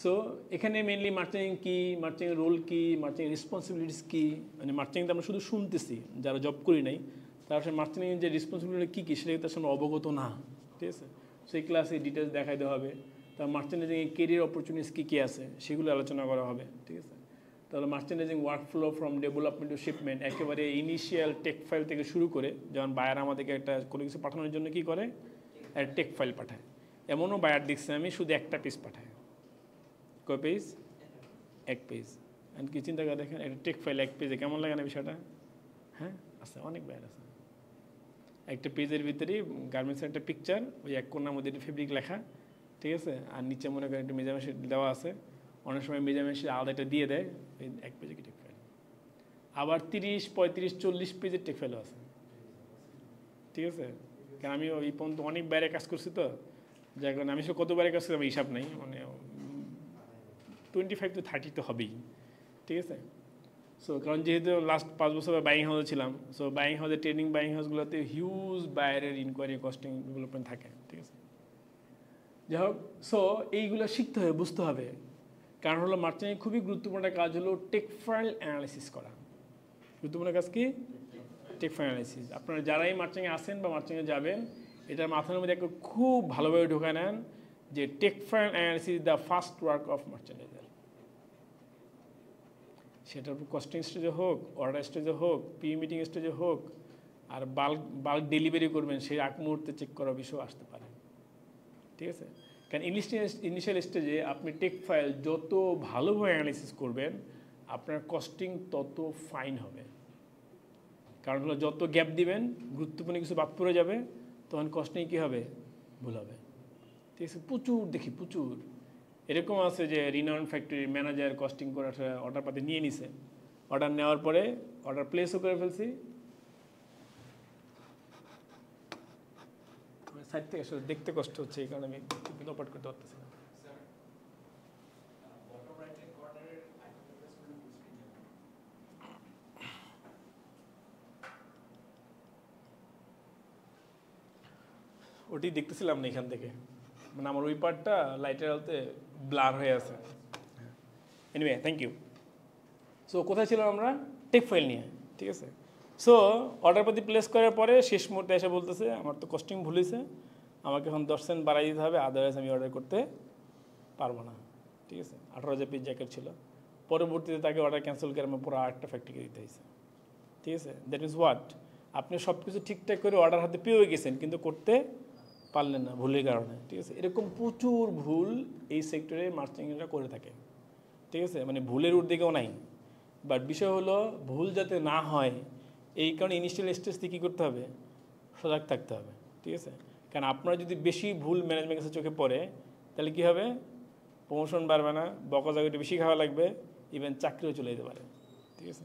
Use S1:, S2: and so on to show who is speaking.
S1: So এখানে mainly মার্চেন্টিং কি, মার্চেন্টিং role কি, মার্চেন্টিং রেসপন্সিবিলিটিস কি, মানে মার্চেন্টিং আমরা শুধু শুনতেছি যারা জব করি নাই, তার সাথে মার্চেন্টিং যে রেসপন্সিবিলিটি কী কী সেটা তার সামনে অবগত না, ঠিক আছে। সেই ক্লাসে ডিটেলস দেখাই দেওয়া হবে। তার মার্চেন্টাইজিং কেরিয়ার অপরচুনিটিস কী কী আছে সেগুলো আলোচনা করা হবে, ঠিক আছে। তাহলে merchandising workflow from development to shipment, একেবারে ইনিশিয়াল টেক ফাইল থেকে শুরু করে, যেমন বায়ার আমাদেরকে একটা কোনো কিছু পাঠানোর জন্য কী করে, একটা টেক ফাইল পাঠায়। এমনও বায়ার দেখছি আমি শুধু একটা পেজ পাঠায়। কয় পেজ? এক পেজ। আর কি চিন্তা করে দেখেন, একটা টেক ফাইল এক পেজে কেমন লাগে না বিষয়টা? হ্যাঁ, আছে, অনেক বায়ার আছে। একটা পেজের ভিতরেই গার্মেন্টসের একটা পিকচার, ওই এক কোণার মধ্যে একটা ফেব্রিক লেখা, ঠিক আছে, আর নিচে মনে করেন একটা মেজারমেন্ট দেওয়া আছে। অনেক সময় মেজারমেন্ট আলাদা একটা দিয়ে দেয়, ওই এক পেজে টেক ফাইল। আবার 30, 35, 40 পেজের টেক ফাইলও আছে, ঠিক আছে। কারণ আমি ওই পর্যন্ত অনেক বাইরে কাজ করছি, তো যার কারণে আমি কত বাইরে কাজ করছি আমার হিসাব নেই, মানে 25 to 30 তো হবেই, ঠিক আছে। সো কারণ যেহেতু লাস্ট 5 বছর বাইং হাউসে ছিলাম, সো বাইং হাউসে ট্রেনিং বাইং হাউসগুলোতে হিউজ বাইরের ইনকোয়ারি, কস্টিং, ডেভেলপমেন্ট থাকে, ঠিক আছে। যাই হোক, সো এইগুলো শিখতে হবে, বুঝতে হবে। কারণ হলো মার্চেন্টিং খুবই গুরুত্বপূর্ণ কাজ হলো টেক ফাইল অ্যানালাইসিস করা। গুরুত্বপূর্ণ কাজ কি? Take file analysis. আপনারা যারাই মার্চেন্টিংয়ে আসেন বা মার্চেন্টিংয়ে যাবেন, এটার মাথার মধ্যে একটা খুব ভালোভাবে ঢোকায় নেন যে tech file analysis the first work of merchandiser. সেটা কস্টিং স্টেজে হোক, অর্ডার স্টেজে হোক, পি মিটিং স্টেজে হোক, আর বাল্ক ডেলিভারি করবেন সেই আগ মুহূর্তে চেক করার বিষয় আসতে পারে, ঠিক আছে। কারণ ইনিশিয়াল স্টেজে আপনি টেক ফাইল যত ভালোভাবে অ্যানালাইসিস করবেন, আপনার কস্টিং তত ফাইন হবে। কারণ হলো যত গ্যাপ দিবেন, গুরুত্বপূর্ণ কিছু বাদ পড়ে যাবে, তখন কস্টিং কী হবে? ভুল হবে, ঠিক আছে। প্রচুর দেখি, প্রচুর এরকম আছে যে রিনাউন্ড ফ্যাক্টরির ম্যানেজার কস্টিং করে অর্ডার পাতি নিয়ে নিছে, অর্ডার নেওয়ার পরে অর্ডার প্লেসও করে ফেলছি, সাইড থেকে আসলে দেখতে কষ্ট হচ্ছে, এই কারণে আমি অপারেট করতে পারতেছি না। ওটি দেখতেছিলাম না এখান থেকে, মানে আমার ওই পার্টটা লাইটের আলোতে ব্লার হয়ে আছে। Anyway, thank you. সো কোথায় ছিলাম আমরা? টেক ফাইল নিয়ে, ঠিক আছে। সো অর্ডার পাতি প্লেস করার পরে শেষ মুহূর্তে এসে বলতেছে আমার তো কস্টিং ভুল হয়েছে, আমাকে এখন 10 সেন্ট বাড়াই দিতে হবে, আদারওয়াইজ আমি অর্ডার করতে পারবো না, ঠিক আছে। 18,000 পিস জ্যাকেট ছিল। পরবর্তীতে তাকে অর্ডার ক্যান্সেল করে আমার পুরো আরেকটা ফ্যাক্টরিকে দিতে হয়েছে, ঠিক আছে। দ্যাট ইজ হোয়াট, আপনি সব কিছু ঠিকঠাক করে অর্ডার হাতে পেয়ে গেছেন, কিন্তু করতে পারলেন না ভুলের কারণে, ঠিক আছে। এরকম প্রচুর ভুল এই সেক্টরে মার্চেন্টিংরা করে থাকে, ঠিক আছে। মানে ভুলের উদ্দিকেও নাই, বাট বিষয় হলো ভুল যাতে না হয়, এই কারণে ইনিশিয়াল স্টেজ থেকে কী করতে হবে? সজাগ থাকতে হবে, ঠিক আছে। কারণ আপনার যদি বেশি ভুল ম্যানেজমেন্ট কাছে চোখে পড়ে, তাহলে কী হবে? প্রমোশন বাড়বে না, বকা জায়গাটা বেশি খাওয়া লাগবে, ইভেন চাকরিও চলে যেতে পারে, ঠিক আছে।